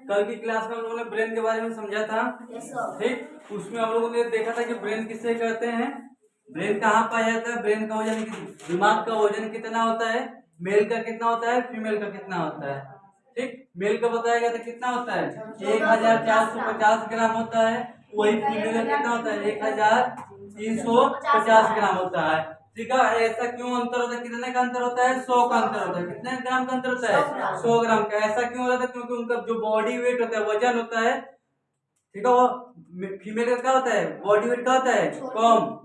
कल की क्लास में हम लोगों ने ब्रेन के बारे में समझा था। ठीक, उसमें हम लोगों ने देखा था कि ब्रेन किससे कहते हैं, ब्रेन कहाँ पाया जाता है, ब्रेन का वजन, दिमाग का वजन कितना होता है, मेल का कितना होता है, फीमेल का कितना होता है। ठीक, मेल का बताया गया था कितना होता है 1450 ग्राम होता है, वही फीमेल का कितना होता है 1350 ग्राम होता है। ठीक है, ऐसा क्यों अंतर होता है, कितने का अंतर होता है 100 का अंतर होता है, कितने ग्राम का अंतर होता है 100 ग्राम का। ऐसा क्यों हो रहा था, क्योंकि उनका जो बॉडी वेट होता है, वजन होता है, ठीक है, वो फीमेल का क्या होता है, बॉडी वेट का होता है कम,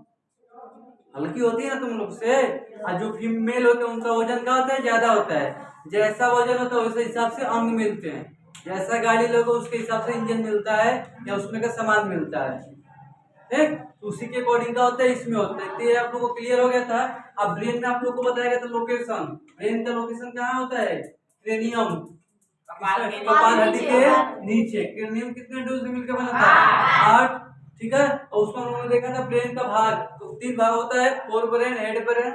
हल्की होती है ना तुम लोग से, और जो फीमेल होते हैं उनका वजन क्या होता है ज्यादा होता है। जैसा वजन होता है उस हिसाब से अंग मिलते हैं, जैसा गाड़ी लोगे उसके हिसाब से इंजन मिलता है या उसमें का सामान मिलता है। ठीक, तो उसी के अकॉर्डिंग का होता है, इसमें होता है। तो ये आप लोगों को क्लियर हो गया था। अब ब्रेन में आप लोग को बताया गया था लोकेशन, ब्रेन का लोकेशन कहाँ होता है, क्रेनियम, कपाल हड्डी के नीचे। क्रेनियम कितने डोज से मिलकर बना था 8। ठीक है, और उसमें हम लोगों ने देखा था ब्रेन का भाग, तो 3 भाग होता है, fore brain, head brain,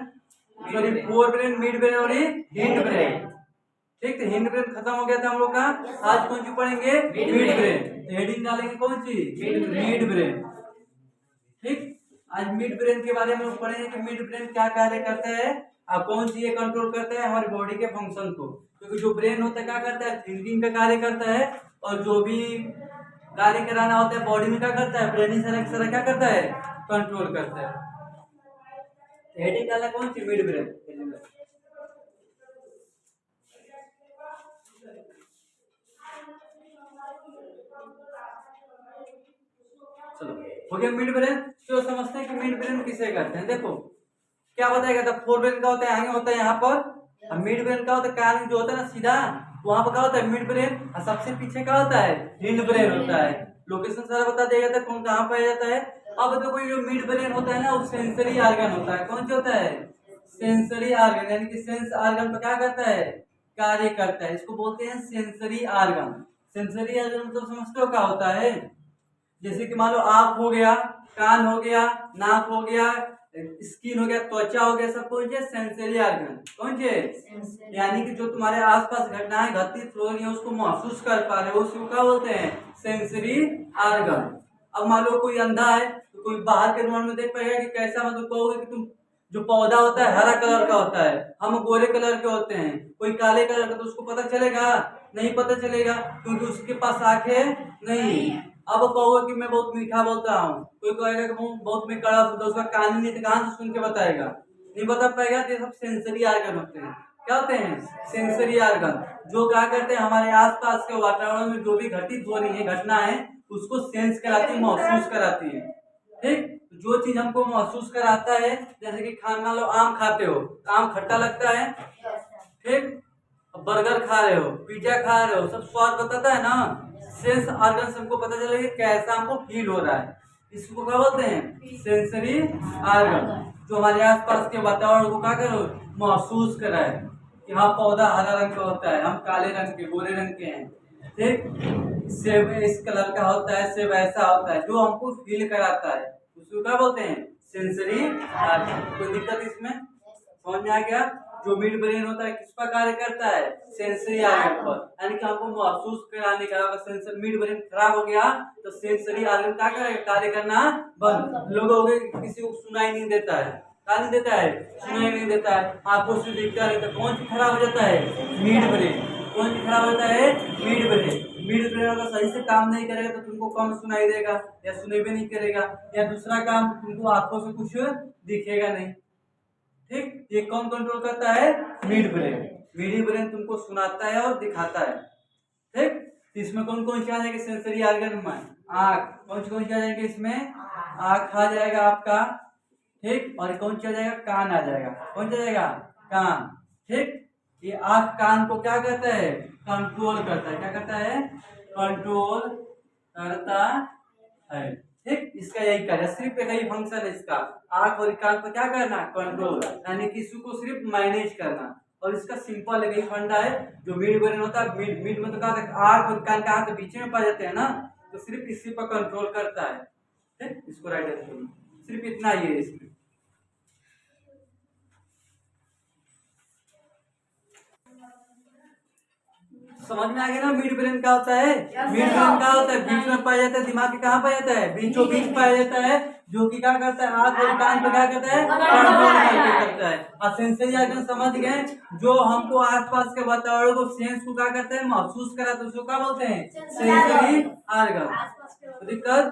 sorry fore brain, mid brain और हिंड ब्रेन। ठीक, तो हिंड ब्रेन खत्म हो गया था हम लोग का। आज कौन सी पढ़ेंगे, मिड ब्रेन। हेडिंग डालेंगे कौन सी, मिड ब्रेन। ठीक, आज मिड ब्रेन के बारे में लोग पढ़ेंगे कि मिड ब्रेन क्या कार्य करता है और कौन सी ये कंट्रोल करता है हमारी बॉडी के फंक्शन को। क्योंकि जो ब्रेन होता है क्या करता है, थिंकिंग का कार्य करता है, और जो भी कार्य कराना होता है बॉडी में क्या करता है, ब्रेन ही सारा क्या करता है, कंट्रोल करता है। हेडिंग डाला कौन सी, मिड ब्रेन। चलो हो गया मिड ब्रेन। तो समझते हैं कि मिड ब्रेन किसे कहते हैं। देखो क्या बताया गया था, फोर ब्रेन का होता है आगे होता है यहाँ पर, और मिड ब्रेन का होता है कान जो होता है ना सीधा, वहां पर क्या होता है मिड ब्रेन, और सबसे पीछे क्या होता है हिंड ब्रेन होता है। लोकेशन सारा बता दिया गया था कौन कहाँ पाया जाता है। अब देखो ये जो मिड ब्रेन होता है ना वो सेंसरी ऑर्गन होता है। कौन सा होता है, सेंसरी ऑर्गन, यानी कि सेंस ऑर्गन पर क्या करता है, कार्य करता है। इसको बोलते हैं सेंसरी ऑर्गन। सेंसरी ऑर्गन मतलब समझते हो क्या होता है, जैसे कि मान लो आंख हो गया, कान हो गया, नाक हो गया, स्किन हो गया, त्वचा हो गया, सब कौन से सेंसरी ऑर्गन, कौन से, यानी कि जो तुम्हारे आसपास घटनाएं घटित हो रही है उसको महसूस कर पा रहे हो, उसको क्या बोलते हैं, सेंसरी ऑर्गन। अब मान लो कोई अंधा है तो कोई बाहर के रूम में देख पाएगा कि कैसा, मतलब कहोगे कि तुम, जो पौधा होता है हरा कलर का होता है, हम गोरे कलर के होते हैं, कोई काले कलर का, तो उसको पता चलेगा, नहीं पता चलेगा, क्योंकि उसके पास आंखें नहीं। अब कहोगे कि मैं बहुत मीठा बोलता हूँ, कोई कहेगा कि बहुत मैं कड़ा बोलता हूँ, उसका कान ही नहीं, तो कहाँ से सुन के बताएगा, नहीं बता पाएगा। तो ये सब सेंसरी ऑर्गन होते हैं। क्या होते हैं, सेंसरी ऑर्गन, जो क्या करते हैं हमारे आसपास के वातावरण में जो भी घटित हो रही है घटनाएं उसको सेंस कराती है, महसूस कराती है। ठीक, जो चीज हमको महसूस कराता है, जैसे कि खाना लो, आम खाते हो, आम खट्टा लगता है, ठीक, बर्गर खा रहे हो, पिज्जा खा रहे हो, सब स्वाद बताता है ना। सेंस ऑर्गन से हमको पता चलेगा कैसा हमको फील हो रहा है, इसको क्या बोलते हैं, सेंसरी ऑर्गन, जो हमारे आसपास के वातावरण को क्या करो, महसूस कराए कि हाँ पौधा हरा रंग का होता है, हम काले रंग के, गोरे रंग के हैं। ठीक, सेब इस कलर का होता है, सेब ऐसा होता है, जो हमको फील कराता है उसको क्या बोलते हैं, सेंसरी ऑर्गन। कोई दिक्कत इसमें, समझ में आ गया। जो मिड ब्रेन होता है किस पर कार्य करता है, सेंसरी ऑर्गन पर, यानी कि हमको महसूस कराने का। अगर सेंसर मिड ब्रेन खराब हो गया तो सेंसरी ऑर्गन क्या करेगा, कार्य करना बंद। लोग हो गए किसी को सुनाई नहीं देता है, क्या नहीं देता है, सुनाई नहीं देता है, आंखों से दिखता रहता है, कौन सी खराब हो जाता है, मिड ब्रेन। कौन सी खराब होता है, मिड ब्रेन। मिड ब्रेन अगर सही से काम नहीं करेगा तो तुमको कम सुनाई देगा या सुने भी नहीं करेगा, या दूसरा काम तुमको आंखों से कुछ दिखेगा नहीं। ठीक, ये कौन कंट्रोल करता है, मिड ब्रेन। मिड ब्रेन तुमको सुनाता है और दिखाता है। ठीक, तो इसमें कौन कौन से आ जाएंगे सेंसरी ऑर्गन में, आँख, कौन से आ जाएंगे इसमें, आँख आ जाएगा आपका। ठीक, और कौन सा आ जाएगा, कान आ जाएगा, कौन सा जाएगा, कान। ठीक, ये आँख कान को क्या करता है, कंट्रोल करता है, क्या करता है, कंट्रोल करता है। ठीक, इसका यही कार्य, सिर्फ एक ही फंक्शन है इसका, आंख और कान को क्या करना, कंट्रोल, यानी कि इसको सिर्फ मैनेज करना। और इसका सिंपल एक ही फंडा है, जो मिड ब्रेन होता है, मिड मिड में तो क्या होता है, आंख और कान का हाथ बीच में पा जाते हैं ना, तो सिर्फ इसी पर कंट्रोल करता है। ठीक, इसको राइट करो, सिर्फ इतना ही है इसमें। समझ में आ गया ना मिड ब्रेन क्या होता है। मिड ब्रेन क्या होता है, बीच में पाया जाता है, दिमाग के कहाँ पाया जाता है, बीचों बीच पाया जाता है, जो कि क्या करता है आंख और कान पे क्या करता है कंट्रोल करता है। और सेंसरी ऑर्गन समझ गए, जो हमको आसपास के वातावरण को सेंस को क्या करते हैं महसूस कराते हैं, उसको क्या बोलते हैं सेंसरी ऑर्गन। दिक्कत,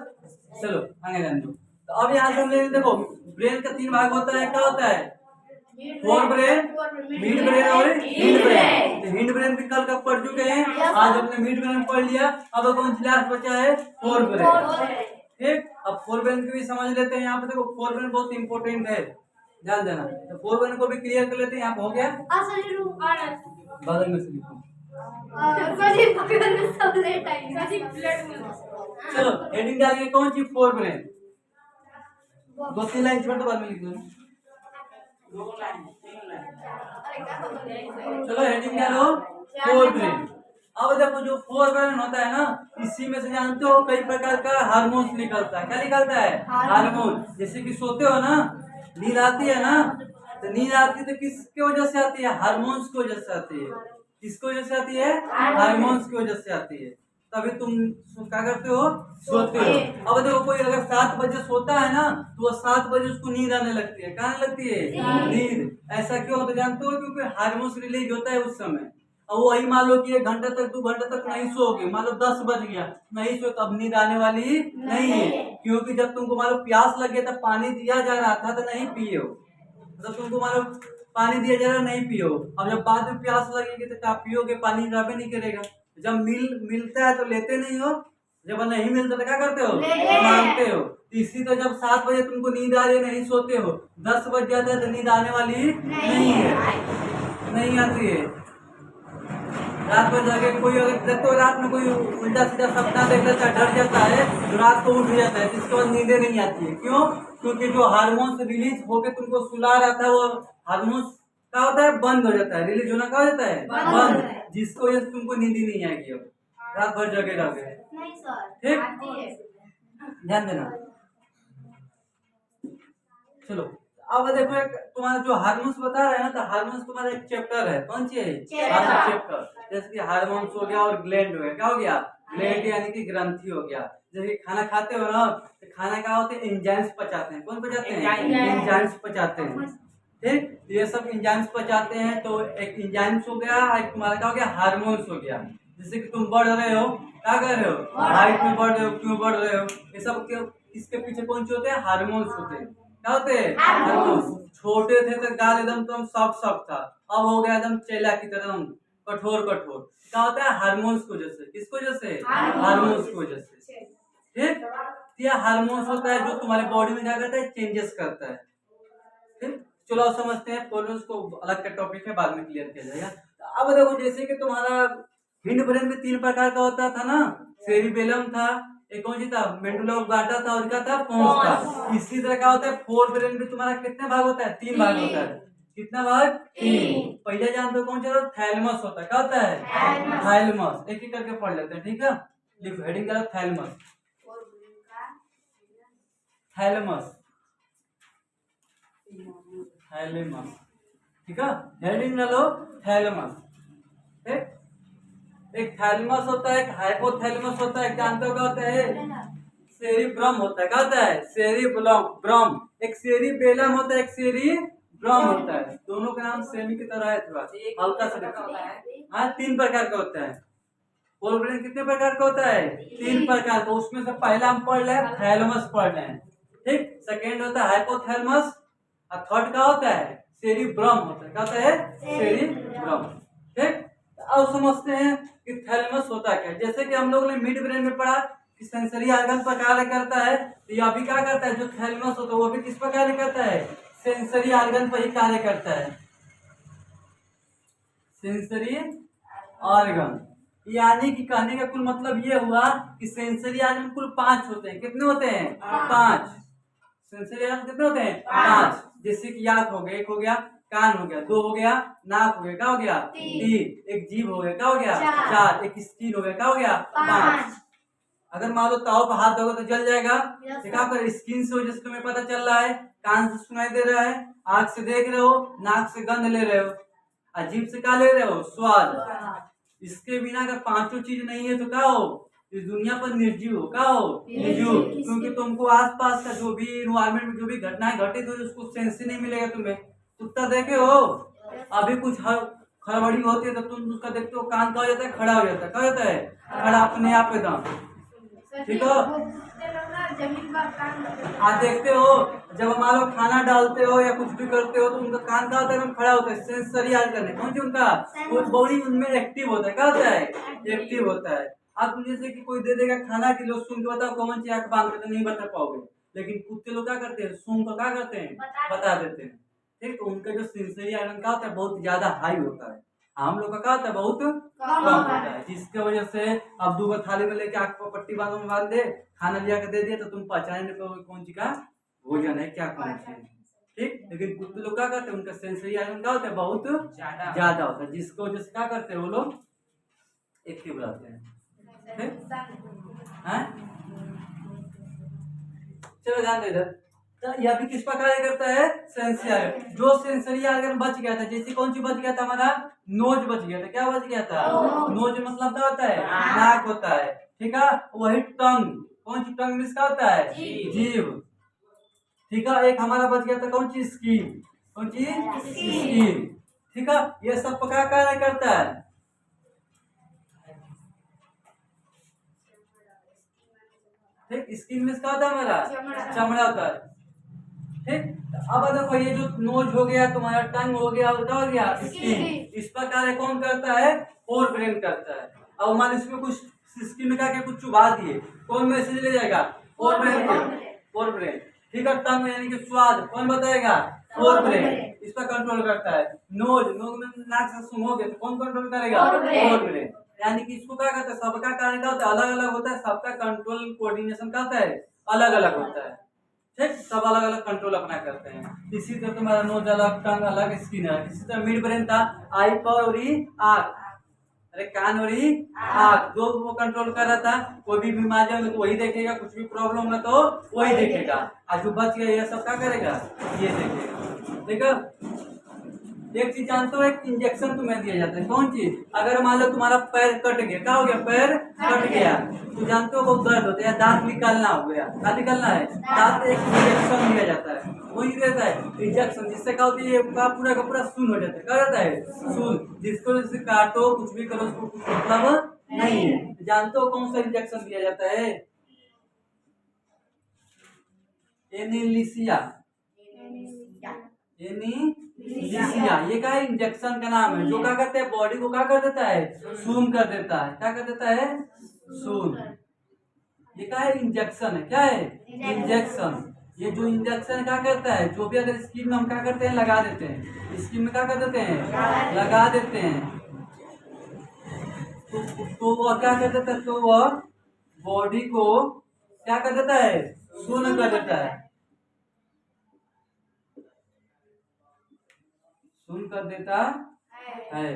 चलो आगे जान दो। तो अब यहाँ से हम देखो ब्रेन का 3 भाग होता है, क्या होता है फोर ब्रेन, मिड ब्रेन और हिंड ब्रेन। तो हिंड ब्रेन भी कल का पढ़ चुके हैं, आज हमने मिड ब्रेन पढ़ लिया। अब कौन सी लास्ट बचा है फोर ब्रेन। ठीक, अब फोर ब्रेन को भी समझ लेते हैं। यहाँ पे देखो फोर ब्रेन बहुत इंपॉर्टेंट है, ध्यान देना। तो फोर ब्रेन को भी क्लियर कर लेते हैं। यहाँ पे हो गया बगल में से लिखो। चलो हेडिंग डालिए कौन सी फोर ब्रेन, 2-3 लाइन छोड़ दो बाद में लिख दो। चलो हेडिंग डालो फोर ब्रेन। अब देखो जो फोर ब्रेन होता है ना, इसी में से जानते हो कई प्रकार का हार्मोन्स निकलता है। क्या निकलता है हार्मोन। जैसे कि सोते हो ना, नींद आती है ना, तो नींद आती है तो किसकी वजह से आती है, हार्मोन्स की वजह से आती है। किसकी वजह से आती है, हार्मोन्स की वजह से आती है। तभी तुम क्या करते हो, सोते हो। अब देखो कोई अगर 7 बजे सोता है ना, तो वो 7 बजे उसको नींद आने लगती है। क्या आने लगती है नींद। ऐसा क्यों होता है जानते हो, क्योंकि हार्मोन्स रिलीज होता है उस समय। अब वही मान लो कि 1 घंटा तक 2 घंटा तक नहीं सोओगे, मान लो 10 बज गया नहीं सो, तब नींद आने वाली नहीं है। क्योंकि जब तुमको मान लो प्यास लगे तब पानी दिया जा रहा था तो नहीं पिए हो, जब तुमको मान लो पानी दिया जा रहा नहीं पियो। अब जब बाद में प्यास लगेगी तो क्या पियोगे, पानी जाबे नहीं करेगा। जब मिलता है तो लेते नहीं हो, जब नहीं मिलता तो क्या करते हो मांगते हो। इसी तो जब 7 बजे तुमको नींद आ रही नहीं सोते हो, 10 बज जाता है तो नींद आने वाली नहीं है, नहीं आती है। रात को जाके कोई अगर देखते हो रात में कोई उल्टा सीधा सपना देख लेता है, डर जाता है, तो रात को उठ जाता है, जिसके बाद नींदें नहीं आती है। क्यों, क्योंकि जो हार्मोन्स रिलीज होके तुमको सुला रहा था, वो हार्मोन्स क्या होता है बंद हो जाता है, रिलीज होना क्या हो जाता है बंद, जिसको वजह से तुमको नींद ही नहीं आएगी। अब रात भर जगे रहोगे। ठीक, ध्यान देना। चलो अब देखो एक तुम्हारा जो हार्मोन्स बता रहे हैं ना, तो हार्मोन्स तुम्हारा एक चैप्टर है, कौन सी है चैप्टर। जैसे कि हार्मोन्स हो गया और ग्लैंड हो गया। क्या हो गया, ग्लैंड यानी कि ग्रंथि हो गया। जैसे कि खाना खाते हो ना, तो खाना क्या होते हैं एंजाइम्स पचाते हैं। कौन पचाते हैं, एंजाइम्स पचाते हैं। ठीक, ये सब एंजाइम्स पचाते हैं। तो एक एंजाइम्स हो गया, एक तुम्हारा क्या हो गया हार्मोन्स हो गया। जैसे कि तुम बढ़ रहे हो, क्या कर रहे हो हाइट में बढ़ रहे हो, क्यों बढ़ रहे हो, ये सब इसके पीछे कौन से होते हैं हार्मोन्स होते हैं। क्या होते हैं हार्मोन्स। छोटे थे तो गाल एकदम तुम सॉफ्ट सॉफ्ट था, अब हो गया एकदम चेला की तरह कठोर कठोर। क्या होता है हार्मोन्स की वजह से। किसकी वजह से, हार्मोन्स की वजह से। ठीक, यह हार्मोन्स होता है जो तुम्हारे बॉडी में क्या करता है चेंजेस करता है। ठीक, चलो अब समझते हैं। पोलस को अलग का टॉपिक है, बाद में क्लियर किया जाएगा। अब देखो जैसे कि तुम्हारा हिंड ब्रेन में 3 प्रकार का होता था ना, सेरिबेलम था, एक कौन सी था मेडुला ऑब्लांगा था, और क्या था पोन्स था। इसी तरह का होता है फोर ब्रेन में तुम्हारा कितने भाग होता है, 3 भाग होता है। कितना भाग, 3। पहले जानते हो कौन सा थैलेमस होता है। क्या होता है थैलेमस। एक एक करके पढ़ लेते हैं, ठीक है। लिखो हेडिंग करो थैलेमस, थैलेमस, थैलेमस। ठीक है, हेडिंग डालो थैलेमस। ठीक, एक थैलेमस होता है, एक हाइपोथैलेमस होता है, जानते हो क्या होता है सेरिब्रम होता है। क्या होता है सेरिब्रम। एक सेरिबेलम होता है, एक सेरिब्रम होता है। दोनों का नाम सेमी की तरह है, थोड़ा हल्का सा। हाँ 3 प्रकार का होता है। फोर ब्रेन कितने प्रकार का होता है, 3 प्रकार का। उसमें से पहला हम पढ़ रहे हैं थैलेमस पढ़ रहे हैं। ठीक, सेकेंड होता है हाइपोथैलेमस, और थर्ड का होता है सेरिब्रम होता है। क्या होता है सेरिब्रम। ठीक, अब समझते हैं कि थैलेमस होता क्या है। जैसे कि हम लोग ने मिड ब्रेन में पढ़ा कि सेंसरी ऑर्गन पर कार्य करता है, तो यह भी क्या करता है जो थैलेमस होता है वो भी किस पर कार्य करता है, सेंसरी ऑर्गन पर ही कार्य करता है। सेंसरी ऑर्गन यानी कि कहने का कुल मतलब ये हुआ कि सेंसरी ऑर्गन कुल 5 होते हैं। कितने होते हैं, 5। सेंसरी ऑर्गन कितने होते हैं, 5। जैसे कि आँख हो गया, 1 हो गया, कान हो गया, 2 हो गया, नाक हो गया, क्या हो गया 3, एक जीभ हो गया, क्या हो गया 4, एक स्किन हो गया, क्या हो गया 5। अगर मान लो ताव पर हाथ दोगे तो जल जाएगा। क्या कर स्किन से जैसे तुम्हें पता चल रहा है, कान से सुनाई दे रहा है, आँख से देख रहे हो, नाक से गंध ले रहे हो, और जीभ से क्या ले रहे हो स्वाद। इसके बिना अगर पांचों चीज नहीं है तो क्या हो, इस दुनिया पर निर्जीव हो, क्या हो, निर्जीव। क्योंकि तुमको आसपास का जो भी इन्वायरमेंट में जो भी घटनाएं घटित हो उसको सेंस ही नहीं मिलेगा तुम्हें। कुत्ता देखे हो, अभी कुछ खड़बड़ी होती है तो तुम उसका देखते हो, कान का हो जाता है, खड़ा हो जाता है, क्या होता है, खड़ा अपने आप एकदम, ठीक हो। आप देखते हो जब मान लो खाना डालते हो या कुछ भी करते हो तो उनका कान का होता है, एकदम खड़ा होता है, सेंसरी याद करने कौन सी उनका वो बॉडी उनमें एक्टिव होता है, क्या होता है, एक्टिव होता है। आप जैसे कि कोई दे देगा खाना के लोग सुन के बताओ कौन सी आंख बांध के नहीं बता पाओगे, लेकिन कुत्ते लोग क्या करते हैं, सुन को क्या करते हैं, बता देते हैं। ठीक, तो उनका जो सेंसरी आयरन का होता है बहुत ज्यादा हाई होता है, हम लोग का क्या होता है बहुत कम होता है, जिसके वजह से अब दूगो थाली में लेके आंख पर पट्टी बांध दे, खाना लिया के दे दिया तो तुम पहचान नहीं पाओगे कौन सी का भोजन है, क्या कौन सी है। ठीक, लेकिन कुत्ते लोग क्या करते हैं, उनका सेंसरी आयरन क्या होता है बहुत ज्यादा होता है, जिसको वजह से क्या करते हैं वो लोग एक्टिव रहते हैं। चलो ध्यान दो इधर, तो यह भी किस प्रकार करता है, सेंसरी आर्गन। जो सेंसरी आर्गन बच गया था, जैसे कौन सी बच गया था, हमारा नोज बच गया था, क्या बच गया था, नोज मतलब क्या होता है, नाक होता है, ठीक है। वही टंग, कौन सी टंग में इसका होता है, जीभ, ठीक है। एक हमारा बच गया था कौन सी, स्किन, कौन सी, स्किन, ठीक है। ये सब क्या कार्य करता है, ठीक, स्किन में इसका होता है हमारा चमड़ा होता है, ठीक। अब देखो ये जो नोज हो गया, तुम्हारा टंग हो गया, और क्या हो गया, स्किन, इस पर कार्य कौन करता है, फोर ब्रेन करता है। अब मान इसमें कुछ स्किन में क्या कुछ चुभा दिए, कौन मैसेज ले जाएगा, फोर ब्रेन, फोर ब्रेन, ठीक है। टंग यानी कि स्वाद कौन बताएगा, फोर ब्रेन, इस पर कंट्रोल करता है। नोज, नोज में नाक से सूंघोगे तो कौन कंट्रोल करेगा, फोर ब्रेन, यानी कि इसको क्या कहते हैं, सबका कार्य क्या होता है, अलग अलग होता है, सबका कंट्रोल कोऑर्डिनेशन क्या होता है, अलग अलग होता है, ठीक। सब अलग अलग कंट्रोल अपना करते हैं। इसी तरह तुम्हारा नोज अलग, टंग अलग, स्किन अलग। इसी तरह मिड ब्रेन था, आई पर और आँख, अरे कान और आँख, दो वो कंट्रोल कर रहा था। कोई भी बीमारी होगी तो वही देखेगा, कुछ भी प्रॉब्लम होगा तो वही देखेगा, आज जो बच गया ये सब क्या करेगा, ये देखेगा, ठीक है। एक चीज जानते हो, एक इंजेक्शन तुम्हें दिया जाता है, कौन चीज, अगर मान लो तुम्हारा पैर कट गया, क्या हो गया, पैर कट गया, तो जानते हो बहुत दर्द होता है, दांत निकालना हो गया, क्या निकालना है, दांत, एक इंजेक्शन दिया जाता है, वही रहता है इंजेक्शन, जिससे क्या होती है, पूरा का पूरा सुन हो जाता है, क्या रहता है, सुन, जिसको जैसे काटो कुछ भी करो उसको कुछ मतलब नहीं है। जानते हो कौन सा इंजेक्शन दिया जाता है, एनेलिसिया, एनीलिसिया, ये क्या है, इंजेक्शन का नाम है, जो क्या करते हैं, बॉडी को क्या कर देता है, सून कर देता है, क्या कर देता है, सून। ये क्या है, इंजेक्शन है, क्या है, इंजेक्शन। ये जो इंजेक्शन क्या करता है, जो भी अगर स्किन में हम क्या करते हैं, लगा देते हैं, स्किन में क्या कर देते हैं, लगा देते हैं, तो वह क्या कर देता है, तो वह बॉडी को क्या कर देता है, सून कर देता है, सुन कर देता है,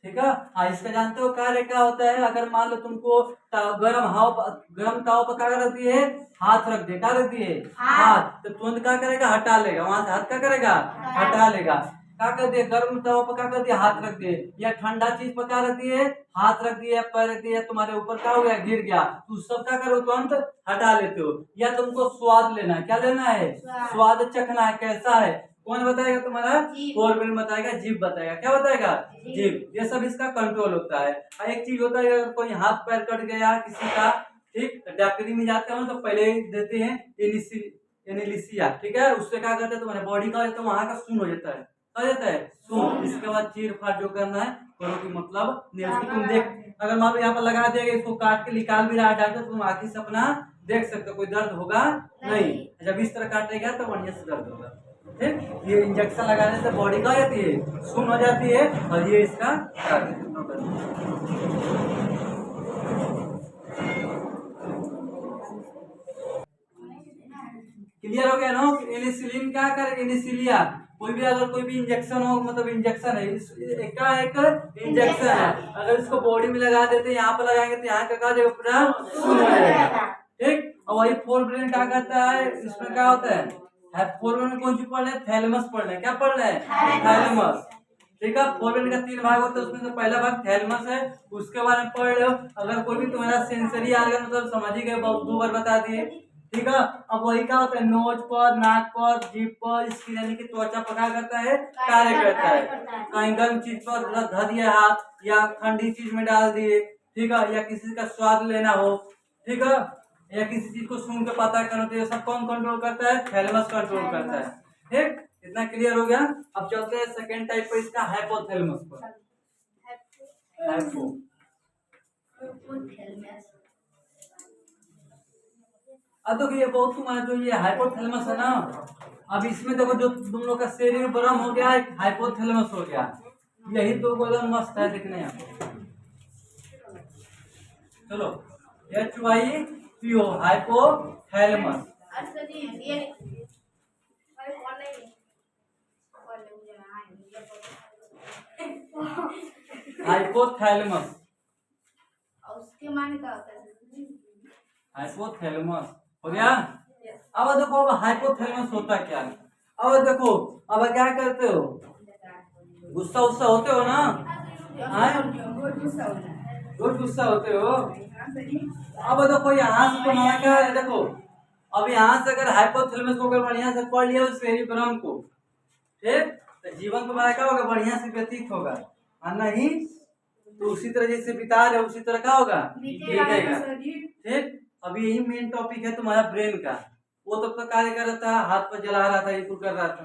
ठीक है। हाँ, इसका जानते हो कार्य क्या होता है, अगर मान लो तुमको गर्म ताव पर क्या करती है, हाथ रख दे, क्या करती है, हाथ, तो तुरंत क्या करेगा, हटा लेगा, वहां से हाथ क्या करेगा, हटा लेगा, क्या कर दिया, गर्म ताव पर क्या कर दिया, हाथ रख दिए, या ठंडा चीज पर क्या रखती है, हाथ रख दिया, पैर रख दिया, तुम्हारे ऊपर क्या हो गया, गिर गया, तो सब क्या करो, तुरंत हटा लेते हो। या तुमको स्वाद लेना है, क्या लेना है, स्वाद चखना है, कैसा है, कौन बताएगा, तुम्हारा फोर ब्रेन बताएगा, जीभ बताएगा, क्या बताएगा, जीभ। ये सब इसका कंट्रोल होता है। एक चीज होता है, अगर कोई हाथ पैर कट गया किसी का, ठीक, डॉक्टरी में जाते हो तो पहले देते हैं एनेलिसिया, ठीक है। उससे क्या करते हैं, तुम्हारे बॉडी का तो वहां का सुन हो जाता है, क्या जाता है, सुन। इसके बाद चीर फाड़ जो करना है करो, की मतलब नहीं, उसको तुम देख, अगर मान लो यहाँ पर लगा दिया, इसको काट के निकाल भी रहा है डॉक्टर, तुम आंखी से अपना देख सकते हो, कोई दर्द होगा नहीं, जब इस तरह काटेगा तो बढ़िया से दर्द होगा, ठीक। ये इंजेक्शन लगाने से बॉडी क्या हो जाती है, सुन हो जाती है, और ये इसका क्लियर हो गया ना। एनिसिलिन क्या करे, एनिसिलिया, कोई भी अगर कोई भी इंजेक्शन हो, मतलब इंजेक्शन है, क्या एक इंजेक्शन है, अगर इसको बॉडी में लगा देते हैं, यहाँ पर लगाएंगे तो यहाँ का जगह पूरा सुन हो जाएगा, ठीक। और वही फोर ब्रेन क्या करता है, इसमें क्या होता है, फोर ब्रेन कौन सी पढ़ रहे हैं, थैलेमस पढ़ रहे हैं, क्या पढ़ रहे हैं, थैलेमस, ठीक है। फोरब्रेन का 3 भाग होता है, उसमें से पहला भाग थैलेमस है, उसके बारे में पढ़ लो। अगर कोई भी तुम्हारा सेंसरी ऑर्गन मतलब समझ ही गए, बहुत 2 बार बता दिए, ठीक है। अब वही क्या होता है, नोज पर, नाक पर, जीभ पर, स्किन यानी कि त्वचा पर क्या करता है, कार्य करता है। कहीं गर्म चीज पर धर दिया हाथ या ठंडी चीज में डाल दिए, ठीक है, या किसी का स्वाद लेना हो, ठीक है, या किसी चीज को सूंघ के पता करना, तो ये सब कौन कंट्रोल करता है, थैलेमस कंट्रोल करता है। ठीक, इतना क्लियर हो गया। अब चलते हैं सेकंड टाइप पर, इसका हाइपोथैलेमस पर। हाइपो अब देखो ये बहुत तुम्हारा जो ये हाइपोथैलेमस है ना, अब इसमें देखो जो तुम लोग का सेरिब्रम हो गया, एक हाइपोथैलेमस हो गया, यही तो एकदम मस्त है दिखने यहाँ। चलो HYPO हाइपोथैलेमस। हाइपोथैलेमस उसके माने क्या होता है? हाइपोथैलेमस हो गया। अब देखो अब हाइपोथैलेमस होता क्या है, अब देखो अब क्या करते हो, गुस्सा उस्सा होते हो ना, रोज गुस्सा होते हो। अब देखो यहाँ से तुम्हारा क्या है, देखो अब यहाँ से अगर हाइपोथैलेमस को बढ़िया से पढ़ लिया उस सेरिब्रम को, ठीक, तो जीवन तुम्हारा क्या होगा, बढ़िया से व्यतीत होगा, और नहीं तो उसी तरह जैसे बिता रहे उसी तरह क्या होगा, बीतेगा। ठीक, अभी यही मेन टॉपिक है तुम्हारा ब्रेन का। वो तब तक कार्य कर रहा था, हाथ पर जला रहा था, ये कुछ कर रहा था,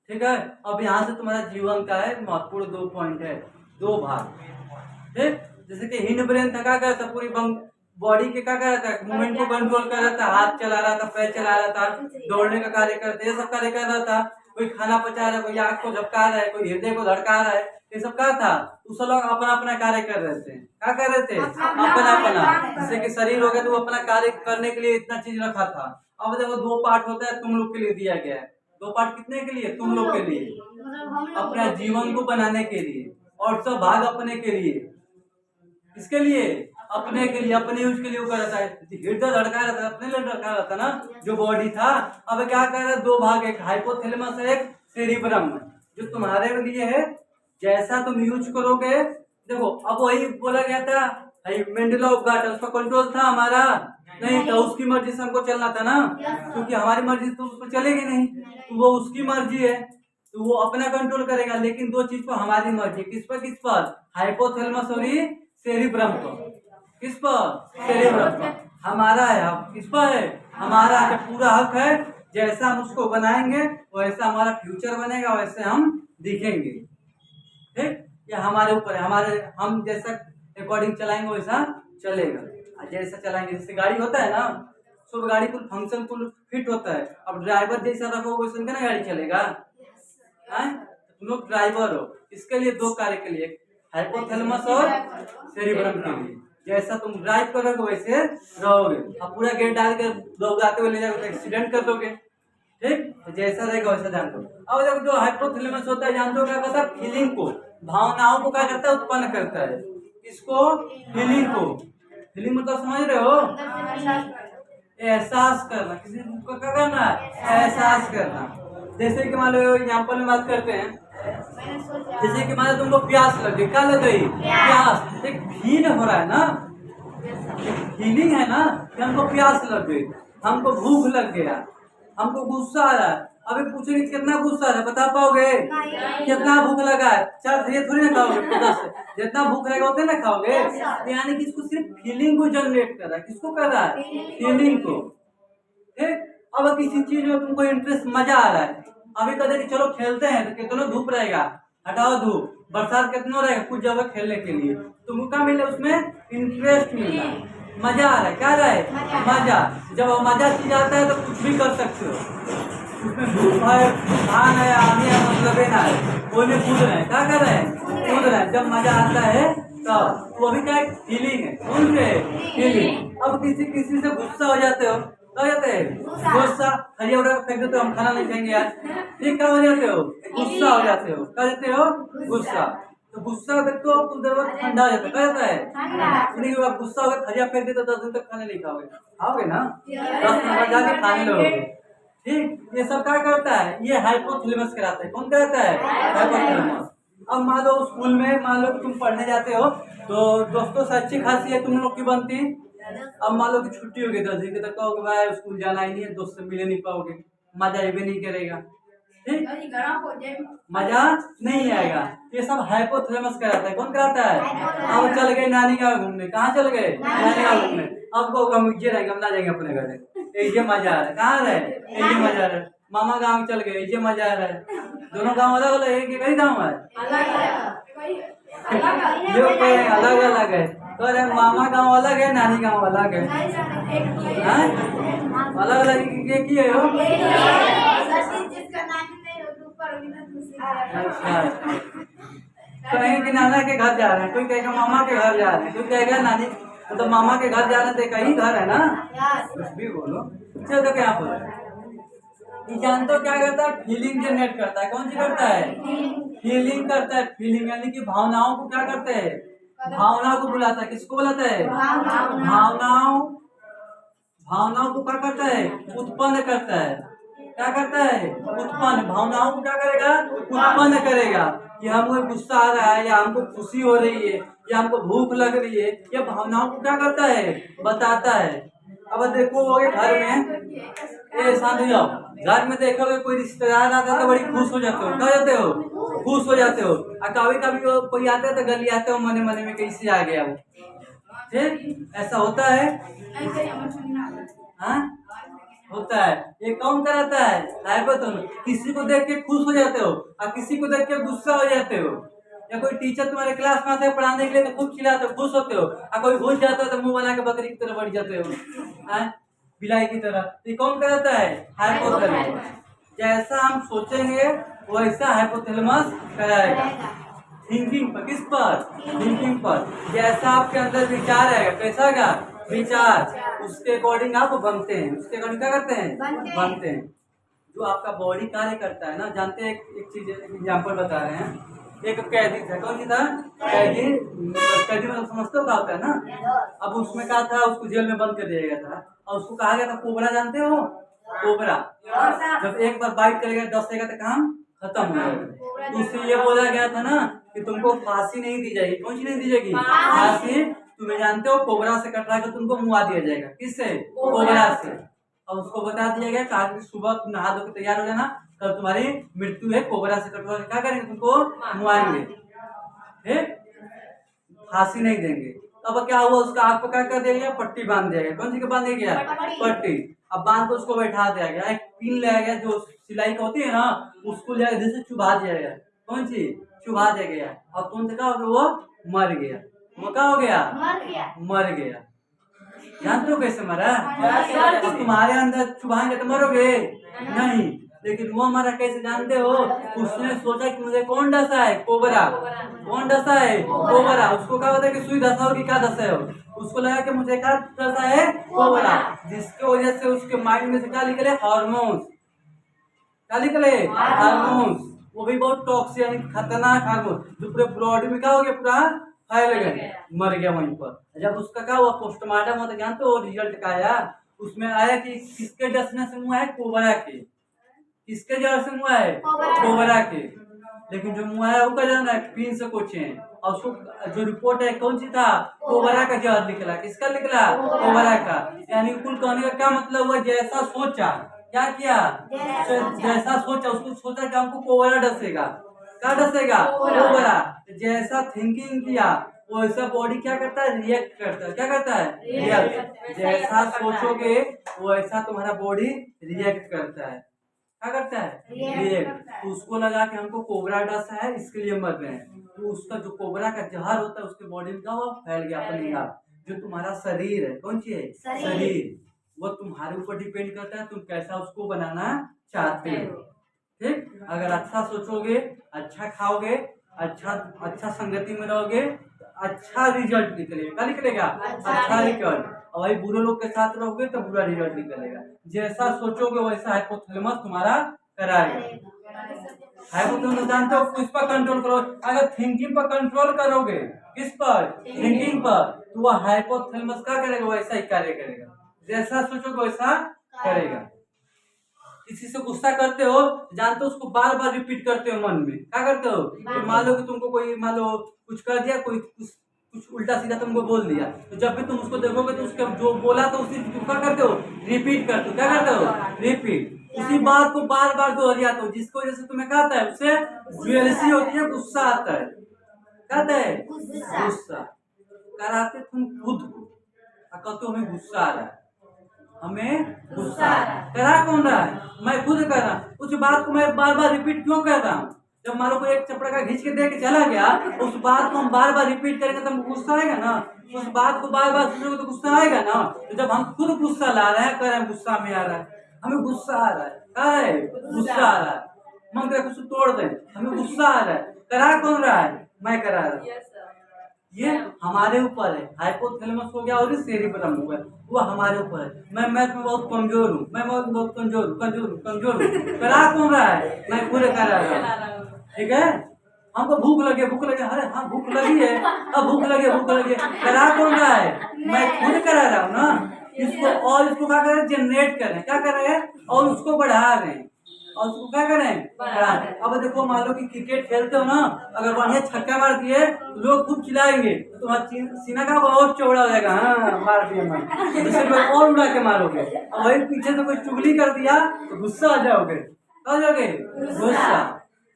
ठीक है। अब यहाँ से तुम्हारा जीवन का है महत्वपूर्ण 2 पॉइंट है, 2 भाग। ठीक, जैसे कि हिंड ब्रेन था, क्या कर रहा था, पूरी बॉडी के क्या कर रहा था, मूवमेंट को कंट्रोल कर रहा था, हाथ चला रहा था, पैर चला रहा था, दौड़ने का कार्य करते, ये सब कार्य कर रहा था। कोई खाना पचा रहा है, कोई आग को झपका रहा है, कोई हृदय को धड़का रहा है, ये सब क्या था, उस लोग अपना अपना कार्य कर रहे थे। क्या कर रहे थे, अपना अपना। जैसे कि शरीर हो गया तो वो अपना कार्य करने के लिए इतना चीज रखा था। अब देखो 2 पार्ट होता है, तुम लोग के लिए दिया गया है। 2 पार्ट कितने के लिए, तुम लोग के लिए, अपना जीवन को बनाने के लिए, और सब भाग अपने के लिए, किसके लिए, अपने के लिए, अपने यूज के लिए वो कर रहा था। हृदय धड़का रहा था, अपने लिए धड़का रहा था ना, जो बॉडी था। अब क्या कर रहा है, 2 भाग, एक हाइपोथैलेमस है, एक सेरिब्रम है, जो तुम्हारे लिए है। जैसा तुम यूज करोगे, देखो अब वही बोला गया था, मेंडला ऑफ गार्ड, उसका कंट्रोल था हमारा नहीं था, उसकी मर्जी से हमको चलना था ना, क्योंकि हमारी मर्जी तो उस पर चलेगी नहीं, तो वो उसकी मर्जी है, तो वो अपना कंट्रोल करेगा। लेकिन 2 चीज पर हमारी मर्जी, किस पर, हाइपोथैलेमस और सेरिब्रम पर, किस पर, सेरिब्रम पर हमारा है। अब किस पर है, हमारा है, पूरा हक है। जैसा हम उसको बनाएंगे वैसा हमारा फ्यूचर बनेगा, वैसे हम दिखेंगे। ठीक, ये हमारे ऊपर है, हमारे हम जैसा अकॉर्डिंग चलाएंगे वैसा चलेगा, जैसा चलाएंगे। जैसे गाड़ी होता है ना, सब गाड़ी कुल फंक्शन कुल फिट होता है। अब ड्राइवर जैसा रखो वैसे ना गाड़ी चलेगा, तुम लोग ड्राइवर हो। इसके लिए 2 कार्य के लिए, हाइपोथैलेमस और सेरिब्रम के लिए। जैसा तुम ड्राइव करोगे वैसे रहोगे। अब पूरा गेट डाल के दौड़ाते हुए ले जाओगे तो एक्सीडेंट कर दोगे। ठीक, तो जैसा रहेगा वैसा ध्यान दो। अब देखो जो हाइपोथैलेमस होता है, जानते हो क्या करता है, फीलिंग को, भावनाओं को क्या करता है, उत्पन्न करता है। इसको फीलिंग को, फीलिंग मतलब समझ रहे हो, एहसास करना, किसी को क्या करना है, एहसास करना। जैसे कि मान लो एग्जाम्पल में बात करते हैं, जैसे कि मान लो तुमको प्यास लग गई, क्या लग गई, प्यास, एक फील हो रहा है ना, फीलिंग है ना कि हमको प्यास लग गई, हमको भूख लग गया, हमको गुस्सा आ रहा है। अभी पूछेंगे कितना गुस्सा आ रहा है, बता पाओगे, कितना भूख लगा है, 4 ये थोड़ी ना खाओगे, 50 जितना भूख रहेगा उतना ना खाओगे। तो यानी कि इसको सिर्फ फीलिंग को जनरेट कर रहा है, किसको कर रहा है, फीलिंग को। ठीक, अब किसी चीज में तुमको इंटरेस्ट, मजा आ रहा है, अभी कहते कि चलो खेलते हैं, तो कितना धूप रहेगा, हटाओ धूप, बरसात कितना रहेगा, कुछ जगह खेलने के लिए, तुमको क्या मिले, उसमें इंटरेस्ट मिल रहा है, मजा आ रहा है, क्या रहा है, मजा। जब मजा चीज आता है तो कुछ भी कर सकते हो, उसमें धूप है, तूफान है, आने है, मतलब ना है, कोई भी कूद रहे हैं, क्या कर रहे हैं, कूद रहे हैं। जब मजा आता है तब, तो अभी क्या है, फीलिंग है, कौन से फीलिंग। अब किसी से गुस्सा हो जाते हो, क्या जाते हैं, गुस्सा, हरिया उड़ा फेंक देते हो, हम खाना नहीं खाएंगे यार, ठीक, क्या हो जाते हो, गुस्सा हो जाते हो, क्या जाते हो, गुस्सा। तो गुस्सा देखते हो कुछ देर बाद ठंडा हो जाता है, क्या जाता है, नहीं हुआ गुस्सा होगा, हरिया फेंक देते 10 दिन तक खाने नहीं खाओगे, खाओगे ना, 10 दिन बाद जाके खाने लगोगे। ठीक, ये सब क्या करता है, ये हाइपोथैलेमस कराता है, कौन कराता है, हाइपोथैलेमस। अब मान लो स्कूल में, मान लो कि तुम पढ़ने जाते हो तो दोस्तों से अच्छी खासी है तुम लोग की बनती। अब मान लो कि छुट्टी हो गई 10 दिन की, तो कहोगे भाई स्कूल जाना ही नहीं है, दोस्त से मिले नहीं पाओगे, मजा ये भी नहीं करेगा, ठीक, मजा नहीं आएगा। ये सब हाइपोथैलेमस कराता है। कौन कराता है? अब चल गए नानी गाँव घूमने। कहाँ चल गए? नानी गाँव घूमने। अब को हम ये रहेंगे, हम ना जाएंगे अपने घर, ये मजा आ रहा है। कहाँ रहे? ये मजा आ रहा है। मामा गाँव चल गए, ये मजा आ रहा है। दोनों गाँव अलग अलग है कि कई गाँव है? ये कोई अलग अलग है। तो अरे मामा गाँव अलग है, नानी गाँव अलग है, हैं? अलग अलग की है हो? अच्छा, कहेंगे कि नाना के घर जा रहे हैं, कोई कहेगा मामा के घर जा रहे हैं, कोई कहेगा नानी, तो मामा के घर जा रहे हैं, तो कहीं घर है ना, कुछ भी बोलो। चलो तो क्या बोलो, ये जानते हो क्या करता है? फीलिंग जनरेट करता है। कौन सी करता है? फीलिंग करता है। फीलिंग यानी कि भावनाओं को क्या करते हैं? भावनाओं को बुलाता है। किसको बुलाता है? भावनाओं। भावनाओं को क्या करता है? उत्पन्न करता है। क्या करता है? उत्पन्न। भावनाओं को क्या करेगा? उत्पन्न करेगा। कि हमको गुस्सा आ रहा है, या हमको खुशी हो रही है, या हमको भूख लग रही है, ये भावनाओं को क्या करता है? बताता है। अब देखो घर में, ये शांत हो जाओ, घर में देखोगे कोई रिश्तेदार आता है तो बड़ी खुश हो जाते हो। क्या जाते हो? खुश हो जाते हो। और कभी कभी कोई आता है तो गली आते हो मने मने में, कैसे आ गया वो, ठीक, ऐसा होता है। हाँ, होता है। ये कौन कराता है? हाइपोथैलेमस। किसी को देख के खुश हो जाते हो और किसी को देख के गुस्सा हो जाते हो। या कोई टीचर तुम्हारे क्लास में आता है पढ़ाने के लिए तो खूब चिल्लाते हो, खुश होते हो, और कोई घुस जाता है तो मुंह बना के बकरी की तरह बढ़ जाते हो, हाँ, बिलाई की तरह। ये कौन कराता है? हाइपोथैलेमस। जैसा हम सोचेंगे वैसा हाइपोथैलेमस कराएगा। थिंकिंग पर। किस पर? थिंकिंग पर। जैसा आपके अंदर विचार है, कैसा का विचार, उसके अकॉर्डिंग आप बनते हैं। उसके अकॉर्डिंग क्या करते हैं? बनते हैं। जो आपका बॉडी कार्य करता है ना, जानते हैं? एक चीज, एक एग्जाम्पल बता रहे हैं। एक कैदी था। कौन सी था? कैदी। कैदी मतलब समझते हो क्या होता है ना। अब उसमें क्या था, उसको जेल में बंद कर दिया गया था और उसको कहा गया था कोबरा। जानते हो? कोबरा जब एक बार बाइट करेगा, डसेगा तो काम खत्म हो जाएगा। तो उससे ये बोला गया था ना कि तुमको फांसी नहीं दी जाएगी। कौन सी नहीं दी जाएगी? फांसी। तुम्हें जानते हो कोबरा से कटरा कर तुमको मुआ दिया जाएगा। किससे? कोबरा से। और उसको बता दिया गया कहा कि सुबह तुम नहा धो के तैयार हो जाना, कल तुम्हारी मृत्यु है, कोबरा से कटवा क्या करेंगे? तुमको मुआएंगे, ठीक, फांसी नहीं देंगे। अब क्या हुआ? उसका आग को क्या कर दिया गया? पट्टी बांध दिया गया। कौन सी के बांध दिया गया? पट्टी। अब बांध को उसको बैठा दिया गया। एक पिन लाया गया जो सिलाई का होती है ना, उसको लिया इधर से चुभा दिया गया। कौन सी? चुभा दिया गया। और तुरंत क्या हो गया? वो मर गया। वो क्या हो गया? मर गया। जानते हो कैसे मरा? तो तुम्हारे अंदर चुभाएंगे तो मरोगे नहीं, लेकिन वो मरा कैसे जानते हो? उसने सोचा कि मुझे कौन डसा है? कोबरा। कौन डसा है? कोबरा। उसको क्या पता कि सुई धसा हो कि क्या धसा है? उसको लगा कि मुझे क्या डसा है? कोबरा। जिसके वजह से उसके माइंड में से क्या निकले? हार्मोन्स। क्या निकले? हार्मोन्स। वो भी बहुत टॉक्सिक यानी खतरनाक हार्मोन, जो पूरे बॉडी में क्या हो गया? पूरा फैल गया, मर गया वहीं पर। जब उसका क्या हुआ? पोस्टमार्टम होता, जानते हो रिजल्ट का आया? उसमें आया कि किसके डसने से मुआ है? कोबरा के। किसके जहर से मुआ है? कोबरा के। लेकिन जो मुआ है वो क्या जाना है? पिन से कोचे हैं। और उसको जो रिपोर्ट है कौन सी था? कोबरा का जहर निकला। किसका निकला? कोबरा का। यानी कुल कहने का क्या मतलब हुआ? जैसा सोचा, क्या किया? जैसा सोचा, उसको सोचा कि हमको कोबरा डसेगा। क्या डसेगा? कोबरा। जैसा थिंकिंग किया वैसा बॉडी क्या करता है? रिएक्ट करता है। क्या करता है? रिएक्ट। जैसा सोचोगे वैसा तुम्हारा बॉडी रिएक्ट करता है। क्या करता है? रिएक्ट। तो उसको लगा कि हमको कोबरा डसा है, इसके लिए मर रहे हैं। तो उसका जो कोबरा का जहर होता है उसके बॉडी में क्या हुआ? फैल गया अपने आप। जो तुम्हारा शरीर है, कौन सी है? शरीर। वो तुम्हारे ऊपर डिपेंड करता है, तुम कैसा उसको बनाना चाहते हो, ठीक। अगर अच्छा सोचोगे, अच्छा खाओगे, अच्छा अच्छा संगति में रहोगे, तो अच्छा रिजल्ट निकलेगा। क्या निकलेगा? अच्छा रिजल्ट। और वही बुरे लोग के साथ रहोगे तो बुरा रिजल्ट निकलेगा। जैसा सोचोगे वैसा हाइपोथैलेमस तुम्हारा कराएगा। हाइपोथैलेमस जानते हो किस पर कंट्रोल करो? अगर थिंकिंग पर कंट्रोल करोगे, किस पर? थिंकिंग पर, तो वह हाइपोथैलेमस क्या करेगा? वैसा ही कार्य करेगा। जैसा सोचोगे वैसा करेगा, किसी से गुस्सा करते हो जानते हो उसको बार बार रिपीट करते हो मन में, क्या करते हो? तो मान लो कि तुमको कोई मान लो कुछ कर दिया, कोई कुछ उल्टा सीधा तुमको बोल दिया, तो जब भी तुम उसको देखोगे तो उसका जो बोला तो उसी तुम क्या करते हो? रिपीट करते हो। क्या करते हो? रिपीट। उसी बात को बार बार दोहराते हो, जिसको वजह से तुम्हें क्या आता है? उससे ज्वेलसी होती है, गुस्सा आता है। क्या आता है? गुस्सा। कराते तुम खुद को, कहते हो हमें गुस्सा आ रहा है, हमें गुस्सा आ रहा है। करा कौन रहा है? मैं खुद कर रहा हूँ। उस बात को मैं बार बार रिपीट क्यों कर रहा हूँ? जब मान लो कोई एक चपड़ा का घींच के दे के चला गया, उस बात को हम बार बार रिपीट करेंगे तो हमको गुस्सा आएगा ना। उस बात को बार बार सुनोगे तो गुस्सा आएगा ना। तो जब हम खुद गुस्सा ला रहे हैं, कह रहे हैं गुस्सा में आ रहा है, हमें गुस्सा आ रहा है, क्या है? गुस्सा आ रहा है, मन करे कुछ तोड़ दें, हमें गुस्सा आ रहा है। करा कौन रहा है? मैं करा रहा हूँ। ये हमारे ऊपर है। हाइपोथैलेमस हो गया और सेरिबेलम हो गया, वो हमारे ऊपर है। मैं मैथ में बहुत कमजोर हूँ, मैं बहुत कमजोर हूँ। करा कौन रहा है? मैं खुद करा रहा हूँ। ठीक है? हमको भूख लगे, अरे हाँ भूख लगी है, अब भूख लगे, करा कौन रहा है? मैं खुद करा रहा हूँ ना। इसको क्या कर रहे हैं? जनरेट कर रहे हैं। क्या कर रहे हैं? और उसको बढ़ा रहे हैं, और उसको क्या करें? बढ़ा रहे हैं। अब देखो मान लो कि क्रिकेट खेलते हो ना, अगर बढ़िया छक्का मार दिए तो लोग खूब चिल्लाएंगे, तो तुम्हारा सीना का बहुत चौड़ा हो जाएगा। हाँ मार दिया मैं, दूसरे लोग और उड़ा के मारोगे। अब वही पीछे से कोई चुगली कर दिया तो गुस्सा आ जाओगे। आ जाओगे गुस्सा।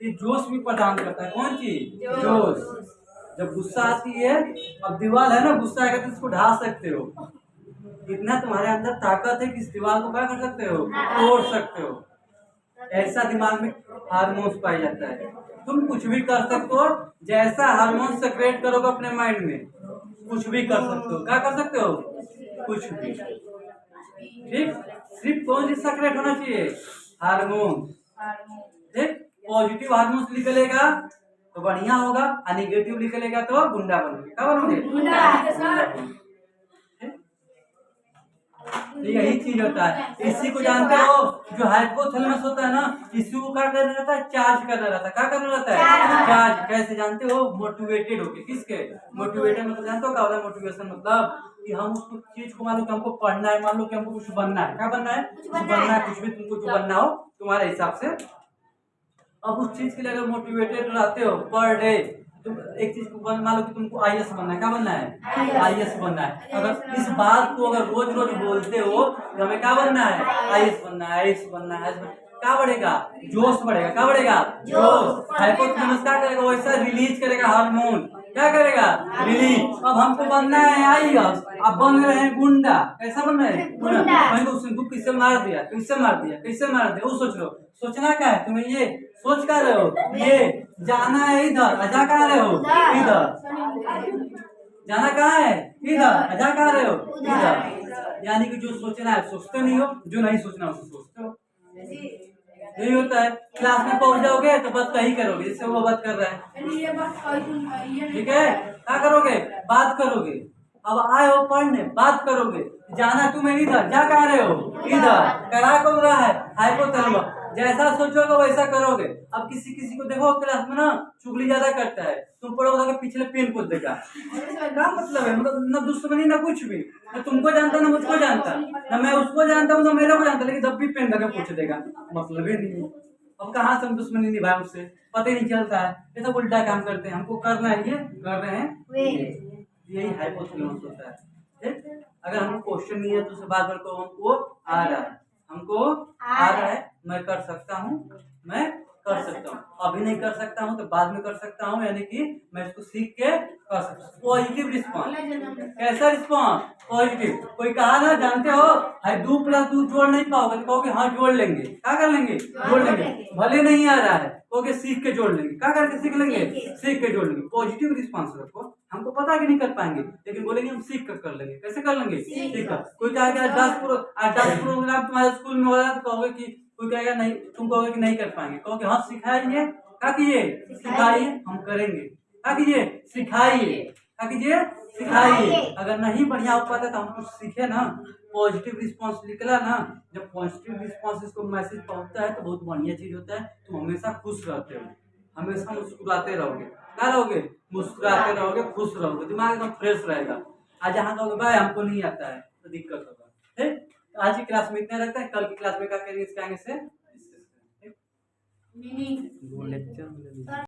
ये जोश भी प्रदान करता है। कौन चीज? जोश। जब गुस्सा आती है, अब दीवार है ना, गुस्सा आएगा तो इसको ढा सकते हो। इतना तुम्हारे अंदर ताकत है कि इस दीवार को क्या कर सकते हो? तोड़ सकते हो। ऐसा दिमाग में हार्मोन्स पाया जाता है। तुम कुछ भी कर सकते हो, जैसा हार्मोन सेक्रेट करोगे अपने माइंड में, कुछ भी कर सकते हो। क्या कर सकते हो? कुछ भी। ठीक? सिर्फ कौन सी सेक्रेट होना चाहिए? हार्मोन। ठीक? पॉजिटिव हार्मोन्स निकलेगा तो बढ़िया होगा, और निगेटिव निकलेगा तो गुंडा बनोगे। क्या बनोगे? तो यही चीज होता है। इसी को जानते हो, जो हाइपोथैलेमस होता है ना, इसी को क्या करना रहता है? चार्ज करना रहता है। क्या करना रहता है? चार्ज। कैसे जानते हो? मोटिवेटेड होके। किसके? मोटिवेटेड मतलब जानते हो क्या होता है? मोटिवेशन मतलब कि हम उस चीज को, मान लो कि हमको पढ़ना है, मान लो कि हमको कुछ बनना है। क्या बनना है? कुछ बनना है। कुछ भी तुमको जो बनना हो तुम्हारे हिसाब से, अब उस चीज के लिए अगर मोटिवेटेड रहते हो पर डे, तुम एक चीज को मान लो कि तुमको आईएएस बनना है। क्या बनना है? आईएएस बनना है। अगर इस बात को अगर रोज रोज बोलते हो कि हमें क्या बनना है? आईएएस बनना है, आईएएस बनना है, क्या बढ़ेगा? जोश बढ़ेगा। क्या बढ़ेगा? जोश। हाइपोथैलेमस क्या करेगा? वैसा रिलीज करेगा हार्मोन। क्या करेगा? रिलीज। अब हमको बनना है आईएएस, अब बन रहे हैं गुंडा। कैसा बन रहे हैं? गुंडा। उसने किससे मार दिया, कैसे मार दिया, कैसे मार दिया, वो सोच लो। सोचना क्या है तुम्हें? ये सोच कर रहे हो, ये जाना है इधर, अजा कहाँ रहे हो? इधर। जाना कहाँ है? इधर। अजा कहाँ रहे हो? इधर। यानी कि जो सोचना है सोचते नहीं हो, जो नहीं सोचना उसे सोचते हो। यही होता है। क्लास में पहुंच जाओगे तो बात कहीं करोगे, इससे वो बात कर रहा है। ठीक है? क्या करोगे? बात करोगे। अब आए हो पढ़ने, बात करोगे। जाना तुम्हें इधर, जा कहाँ रहे हो? इधर। करा कौन रहा है? हाइपोथैलेमस। जैसा सोचोगे वैसा करोगे। अब किसी किसी को देखो क्लास में ना चुगली ज्यादा करता है, तुम पढ़ोगे तो पिछले पेन को देगा। क्या मतलब है? मतलब न दुश्मनी न कुछ भी, न तुमको जानता न मुझको जानता, न मैं उसको जानता हूँ न मेरे को जानता, लेकिन जब भी पेन देकर पूछ देगा। मतलब ही नहीं है। अब कहाँ से हम दुश्मनी निभाए उससे? पता ही नहीं चलता है। ये सब उल्टा काम करते हैं। हमको करना है ये, कर रहे हैं। यही हाइपोथैलेमस होता है। ठीक? अगर हमको क्वेश्चन नहीं है तो उसे बार बार को हमको आ रहा है, हमको आ रहा है, मैं कर सकता हूँ, मैं कर सकता हूँ, अभी नहीं कर सकता हूँ तो बाद में कर सकता हूँ, यानी कि मैं इसको सीख के कर सकता हूँ। Positive response. कैसा रिस्पॉन्स? पॉजिटिव। कोई कहा ना, जानते हो भाई 2+2 जोड़ नहीं पाओगे तो कहोगे हाँ जोड़ लेंगे। क्या कर लेंगे? जोड़ लेंगे। भले नहीं आ रहा है कहोगे सीख के जोड़ लेंगे। क्या करके सीख लेंगे? सीख के जोड़ लेंगे। पॉजिटिव रिस्पॉन्स रखो। हमको पता कि नहीं कर पाएंगे, लेकिन बोलेंगे हम सीख कर लेंगे। कैसे कर लेंगे? सीख कर। कोई कहेगा 10 प्रोग्राम तुम्हारे स्कूल में हो रहा है तो कहोगे कि, कोई कहेगा नहीं, तुम कहोगे कि नहीं कर पाएंगे, कहोगे हाँ सिखाइए। क्या कीजिए? सिखाइए, हम करेंगे। क्या कीजिए? सिखाइए। क्या कीजिए? सिखाइए। अगर नहीं बढ़िया हो पाता तो हम कुछ सीखे ना। पॉजिटिव रिस्पॉन्स निकला ना, जब पॉजिटिव रिस्पॉन्स इसको मैसेज पहुंचता है तो बहुत बढ़िया चीज होता है। तुम हमेशा खुश रहते हो, हमेशा मुस्कुराते रहोगे। क्या रहोगे? मुस्कुराते रहोगे, खुश रहोगे, दिमाग एकदम फ्रेश रहेगा। आज जहाँ कहोगे भाई हमको नहीं आता है तो दिक्कत होगा। ठीक? आज की क्लास में इतना रखते हैं, कल की क्लास में क्या करेंगे इसके आगे से मीनिंग लेक्चर